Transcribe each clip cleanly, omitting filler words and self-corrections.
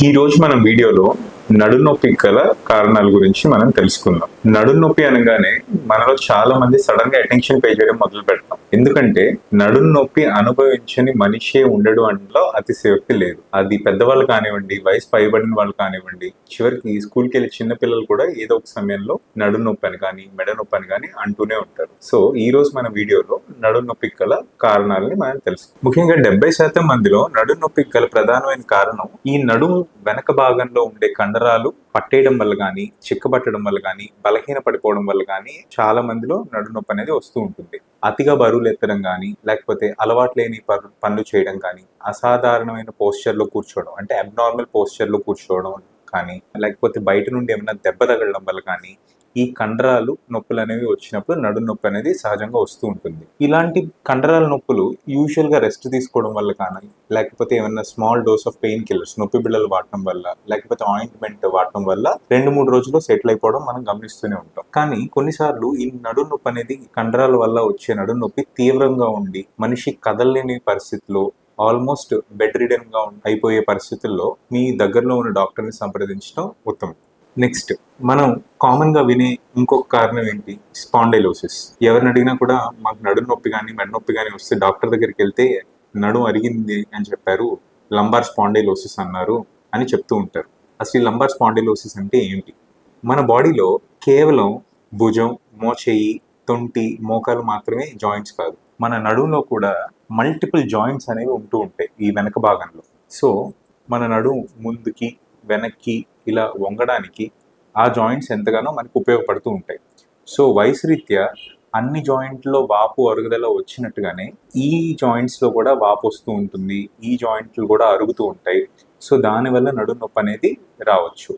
ఈ రోజు మనం వీడియోలో నడునొప్పి గల కారణాల గురించి మనం తెలుసుకుందాం. నడునొప్పి అనగానే మనలో చాలా మంది సడన్ గా అటెన్షన్ పే చేయడం మొదలు పెడతాం. ఎందుకంటే నడునొప్పి అనుభవించని మనిషే ఉండడు అనడంలో అతిశయోక్తి లేదు. అది పెద్దవాళ్ళు కానివ్వండి, వయసు పైబడిన వాళ్ళు కానివ్వండి, చివరికి స్కూల్కి వెళ్ళి చిన్న పిల్లలు కూడా ఏదో ఒక సమయంలో నడునొప్పి అని కానీ మెడ నొప్పి అని కానీ అంటూనే ఉంటారు. సో ఈ రోజు మన వీడియోలో నడునొప్పి గల కారణాలని మనం తెలుసుకుందాం. ముఖ్యంగా 70% మందిలో నడునొప్పి గల ప్రధానమైన కారణం ఈ నడుము వెనక భాగంలో ఉండే కండరాలు పట్టేయడం వల్ల కానీ, చిక్కబట్టడం వల్ల కానీ, బలహీన పడిపోవడం వల్ల కానీ చాలా మందిలో నడునొప్పి అనేది వస్తూ ఉంటుంది. అతిగా బరువులు ఎత్తడం కానీ, లేకపోతే అలవాటు లేని పనులు చేయడం కానీ, అసాధారణమైన పోస్చర్ లో కూర్చోవడం అంటే అబ్నార్మల్ పోస్చర్ లో కూర్చోవడం కానీ, లేకపోతే బయట నుండి ఏమైనా దెబ్బ తగలడం వల్ల కానీ ఈ కండరాలు నొప్పులు అనేవి వచ్చినప్పుడు నడునొప్పి అనేది సహజంగా వస్తూ ఉంటుంది. ఇలాంటి కండరాల నొప్పులు యూజువల్ గా రెస్ట్ తీసుకోవడం వల్ల కానీ, లేకపోతే ఏమైనా small dose of pain killers నొప్పి బిళ్ళలు వాడటం వల్ల, లేకపోతే ఆయింట్మెంట్ వాడటం వల్ల 2-3 రోజుల్లో సెటిల్ అయిపోవడం మనం గమనిస్తూనే ఉంటాం. కానీ కొన్నిసార్లు ఈ నడునొప్పి అనేది కండరాల వల్ల వచ్చే నడునొప్పి తీవ్రంగా ఉండి మనిషి కదలలేని పరిస్థితిలో ఆల్మోస్ట్ బెడ్ రిడెన్ గా అయిపోయే పరిస్థితుల్లో మీ దగ్గరలో ఉన్న డాక్టర్ని సంప్రదించడం ఉత్తమం. నెక్స్ట్ మనం కామన్ గా వినే ఇంకొక కారణం ఏంటి? స్పాండైలోసిస్. ఎవరిని అడిగినా కూడా మాకు నడుము నొప్పి కానీ మెడ నొప్పి కానీ వస్తే డాక్టర్ దగ్గరికి వెళ్తే నడుము అరిగింది అని చెప్పారు, లంబార్ స్పాండైలోసిస్ అన్నారు అని చెప్తూ ఉంటారు. అసలు ఈ లంబార్ స్పాండైలోసిస్ అంటే ఏంటి? మన బాడీలో కేవలం భుజం, మోచేయి, తొంటి, మోకాలు మాత్రమే జాయింట్స్ కాదు. మన నడుములో కూడా మల్టిపుల్ జాయింట్స్ అనేవి ఉంటూ ఉంటాయి ఈ వెనక భాగంలో. సో మన నడుము ముందుకి వెనక్కి ఇలా వంగడానికి ఆ జాయింట్స్ ఎంతగానో మనకు ఉపయోగపడుతూ ఉంటాయి. సో వయసు రీత్యా అన్ని జాయింట్లో వాపు అరుగుదల వచ్చినట్టుగానే ఈ జాయింట్స్లో కూడా వాపు వస్తూ ఉంటుంది, ఈ జాయింట్లు కూడా అరుగుతూ ఉంటాయి. సో దానివల్ల నడుము నొప్పి అనేది రావచ్చు.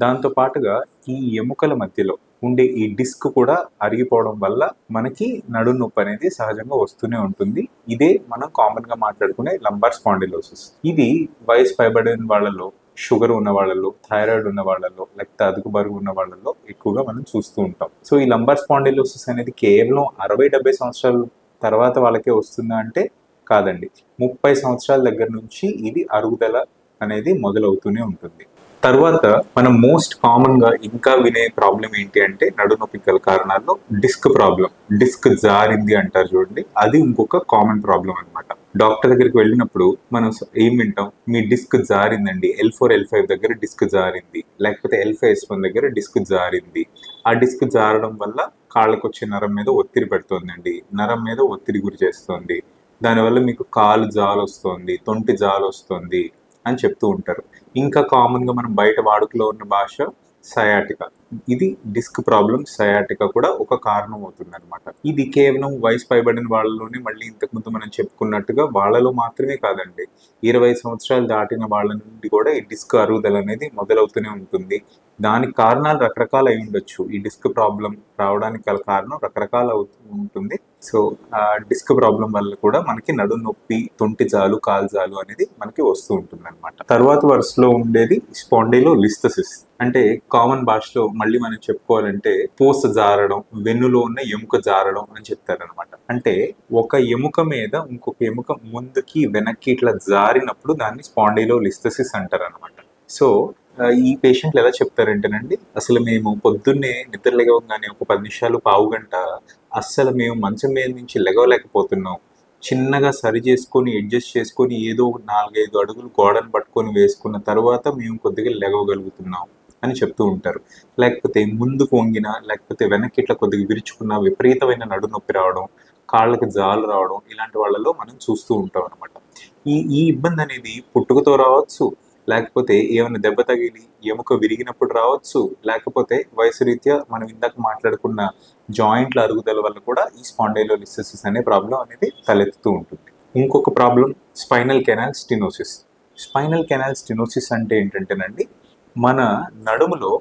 దాంతో పాటుగా ఈ ఎముకల మధ్యలో ఉండే ఈ డిస్క్ కూడా అరిగిపోవడం వల్ల మనకి నడుము నొప్పి అనేది సహజంగా వస్తూనే ఉంటుంది. ఇదే మనం కామన్ గా మాట్లాడుకునే లంబార్ స్పాండిలోసిస్. ఇది వయసు పైబడిన వాళ్ళలో, షుగర్ ఉన్న వాళ్ళలో, థైరాయిడ్ ఉన్న వాళ్ళలో, లేకపోతే అదుపు బరువు ఉన్న వాళ్ళలో ఎక్కువగా మనం చూస్తూ ఉంటాం. సో ఈ లంబార్ స్పాండిలోసిస్ అనేది కేవలం 60-70 సంవత్సరాల తర్వాత వాళ్ళకే వస్తుందా అంటే కాదండి. 30 సంవత్సరాల దగ్గర నుంచి ఇది అరుగుదల అనేది మొదలవుతూనే ఉంటుంది. తర్వాత మనం మోస్ట్ కామన్ గా ఇంకా వినే ప్రాబ్లం ఏంటి అంటే నడునొప్పి గల కారణాల్లో డిస్క్ ప్రాబ్లం. డిస్క్ జారింది అంటారు చూడండి, అది ఇంకొక కామన్ ప్రాబ్లం అనమాట. డాక్టర్ దగ్గరికి వెళ్ళినప్పుడు మనం ఏం వింటాం? మీ డిస్క్ జారిందండి, L4, L5 దగ్గర డిస్క్ జారింది, లేకపోతే L5, S1 దగ్గర డిస్క్ జారింది. ఆ డిస్క్ జారడం వల్ల కాళ్ళకు వచ్చే నరం మీద ఒత్తిడి పెడుతోందండి, నరం మీద ఒత్తిడి గురి చేస్తుంది, దానివల్ల మీకు కాలు జాలు వస్తుంది, తొంటి జాలు వస్తుంది అని చెప్తూ ఉంటారు. ఇంకా కామన్ గా మనం బయట వాడుకలో ఉన్న భాష సయాటికా. ఇది డిస్క్ ప్రాబ్లం, సయాటికా కూడా ఒక కారణం అవుతుంది అనమాట. ఇది కేవలం వయసు పైబడిన వాళ్ళలోనే, మళ్ళీ ఇంతకుముందు మనం చెప్పుకున్నట్టుగా వాళ్ళలో మాత్రమే కాదండి, 20 సంవత్సరాలు దాటిన వాళ్ళ నుండి కూడా ఈ డిస్క్ అరుగుదల అనేది మొదలవుతూనే ఉంటుంది. దానికి కారణాలు రకరకాలు అయి ఉండొచ్చు. ఈ డిస్క్ ప్రాబ్లం రావడానికి గల కారణం రకరకాలు ఉంటుంది. సో ఆ డిస్క్ ప్రాబ్లం వల్ల కూడా మనకి నడుము నొప్పి, తొంటి జాలు, కాలు జాలు అనేది మనకి వస్తూ ఉంటుంది అనమాట. తర్వాత వరుసలో ఉండేది స్పాండిలోలిస్థెసిస్. అంటే కామన్ భాషలో మళ్ళీ మనం చెప్పుకోవాలంటే పూస జారడం, వెన్నులో ఉన్న ఎముక జారడం అని చెప్తారనమాట. అంటే ఒక ఎముక మీద ఇంకొక ఎముక ముందుకి వెనక్కి ఇట్లా జారినప్పుడు దాన్ని స్పాండిలోలిస్థెసిస్ అంటారు అనమాట. సో ఈ పేషెంట్లు ఎలా చెప్తారంటేనండి, అసలు మేము పొద్దున్నే నిద్ర లేవగానే ఒక 10 నిమిషాలు, పావు గంట అస్సలు మేము మంచం మీద నుంచి లెగవలేకపోతున్నాం, చిన్నగా సరి చేసుకొని అడ్జస్ట్ చేసుకొని ఏదో 4-5 అడుగులు గోడను పట్టుకొని వేసుకున్న తర్వాత మేము కొద్దిగా లెగవగలుగుతున్నాం అని చెప్తూ ఉంటారు. లేకపోతే ముందుకు వంగిన, లేకపోతే వెనక్కి ఇట్లా కొద్దిగా విరుచుకున్న విపరీతమైన నడునొప్పి రావడం, కాళ్ళకి జాలు రావడం, ఇలాంటి వాళ్ళలో మనం చూస్తూ ఉంటాం అనమాట. ఈ ఇబ్బంది అనేది పుట్టుకతో రావచ్చు, లేకపోతే ఏమైనా దెబ్బ తగిలి ఎముక విరిగినప్పుడు రావచ్చు, లేకపోతే వయసు రీత్యా మనం ఇందాక మాట్లాడుకున్న జాయింట్ల అరుగుదల వల్ల కూడా ఈ స్పాండైలోలిస్థెసిస్ అనే ప్రాబ్లం అనేది తలెత్తుతూ ఉంటుంది. ఇంకొక problem spinal canal stenosis. Spinal canal stenosis అంటే ఏంటంటేనండి, మన నడుములో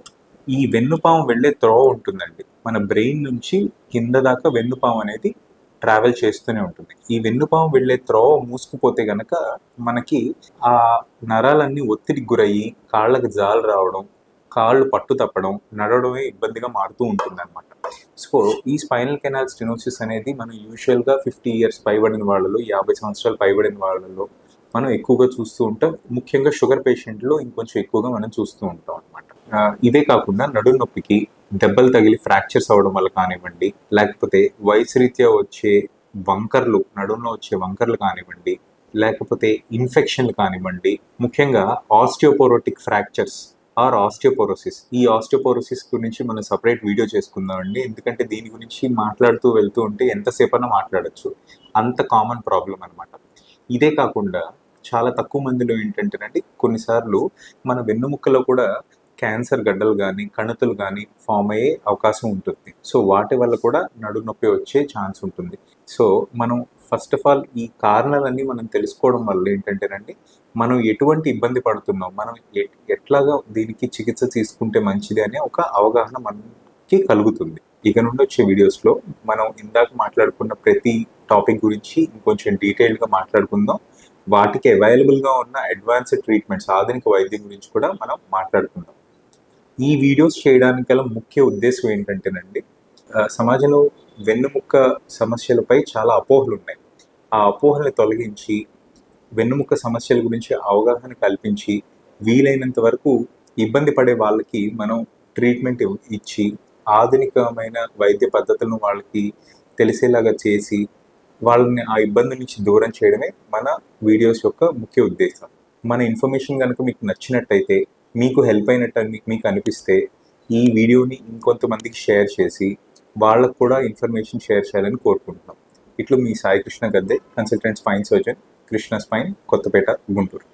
ఈ వెన్నుపాము వెళ్ళే త్రోవ ఉంటుందండి. మన బ్రెయిన్ నుంచి కింద దాకా వెన్నుపాము అనేది ట్రావెల్ చేస్తూనే ఉంటుంది. ఈ వెన్నుపాము వెళ్ళే త్రోవ మూసుకుపోతే గనక మనకి ఆ నరాలన్నీ ఒత్తిడికి గురయ్యి కాళ్ళకి జాలు రావడం, కాళ్ళు పట్టు తప్పడం, నడవడమే ఇబ్బందిగా మారుతూ ఉంటుంది అనమాట. సో ఈ స్పైనల్ కెనాల్ స్టెనోసిస్ అనేది మనం యూజువల్గా 50 ఇయర్స్ పైబడిన వాళ్ళలో, 50 సంవత్సరాలు పైబడిన వాళ్ళలో మనం ఎక్కువగా చూస్తూ ఉంటాం. ముఖ్యంగా షుగర్ పేషెంట్లో ఇంకొంచెం ఎక్కువగా మనం చూస్తూ ఉంటాం అనమాట. ఇదే కాకుండా నడుము నొప్పికి దెబ్బలు తగిలి ఫ్రాక్చర్స్ అవ్వడం వల్ల కానివ్వండి, లేకపోతే వయసు రీత్యా వచ్చే వంకర్లు, నడుములో వచ్చే వంకర్లు కానివ్వండి, లేకపోతే ఇన్ఫెక్షన్లు కానివ్వండి, ముఖ్యంగా ఆస్టియోపోరోటిక్ ఫ్రాక్చర్స్ ఆర్ ఆస్టియోపోరోసిస్. ఈ ఆస్టియోపోరోసిస్ గురించి మనం సపరేట్ వీడియో చేసుకుందామండి. ఎందుకంటే దీని గురించి మాట్లాడుతూ వెళ్తూ ఉంటే ఎంతసేపైనా మాట్లాడొచ్చు. అంత కామన్ ప్రాబ్లం అనమాట. ఇదే కాకుండా చాలా తక్కువ మందిలో ఏంటంటేనండి, కొన్నిసార్లు మన వెన్నుముక్కలో కూడా క్యాన్సర్ గడ్డలు కానీ, కణుతులు కానీ ఫామ్ అయ్యే అవకాశం ఉంటుంది. సో వాటి వల్ల కూడా నడుము నొప్పి వచ్చే ఛాన్స్ ఉంటుంది. సో మనం ఫస్ట్ ఆఫ్ ఆల్ ఈ కారణాలన్నీ మనం తెలుసుకోవడం వల్ల ఏంటంటేనండి, మనం ఎటువంటి ఇబ్బంది పడుతున్నాం, మనం ఎట్లాగా దీనికి చికిత్స తీసుకుంటే మంచిది అనే ఒక అవగాహన మనకి కలుగుతుంది. ఇక నుండి వచ్చే వీడియోస్లో మనం ఇందాక మాట్లాడుకున్న ప్రతి టాపిక్ గురించి ఇంకొంచెం డీటెయిల్గా మాట్లాడుకుందాం. వాటికి అవైలబుల్గా ఉన్న అడ్వాన్స్డ్ ట్రీట్మెంట్స్, ఆధునిక వైద్యం గురించి కూడా మనం మాట్లాడుకుందాం. ఈ వీడియోస్ చేయడానికి గల ముఖ్య ఉద్దేశం ఏంటంటేనండి, సమాజంలో వెన్నుముక్క సమస్యలపై చాలా అపోహలు ఉన్నాయి. ఆ అపోహల్ని తొలగించి, వెన్నుముక్క సమస్యల గురించి అవగాహన కల్పించి, వీలైనంత వరకు ఇబ్బంది పడే వాళ్ళకి మనం ట్రీట్మెంట్ ఇచ్చి, ఆధునికమైన వైద్య పద్ధతులను వాళ్ళకి తెలిసేలాగా చేసి, వాళ్ళని ఆ ఇబ్బంది నుంచి దూరం చేయడమే మన వీడియోస్ యొక్క ముఖ్య ఉద్దేశం. మన ఇన్ఫర్మేషన్ కనుక మీకు నచ్చినట్టయితే, మీకు హెల్ప్ అయినట్టు మీకు అనిపిస్తే, ఈ వీడియోని ఇంకొంతమందికి షేర్ చేసి వాళ్ళకు కూడా ఇన్ఫర్మేషన్ షేర్ చేయాలని కోరుకుంటున్నాం. ఇట్లు మీ Sai Krishna Gadde, consultant spine surgeon, Krishna spine, Kothapeta, Guntur.